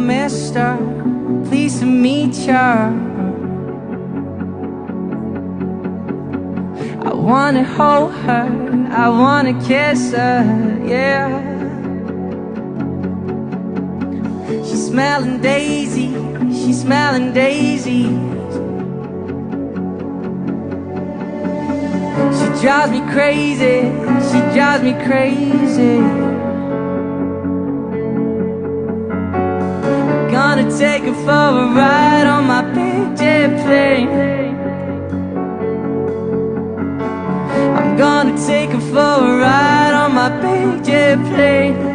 mister, pleased to meet ya. I wanna hold her, I wanna kiss her, yeah. She's smelling daisy, she's smelling daisies. She drives me crazy, she drives me crazy. Gonna take her for a ride on my big jet plane. I'm gonna take her for a ride on my big jet plane.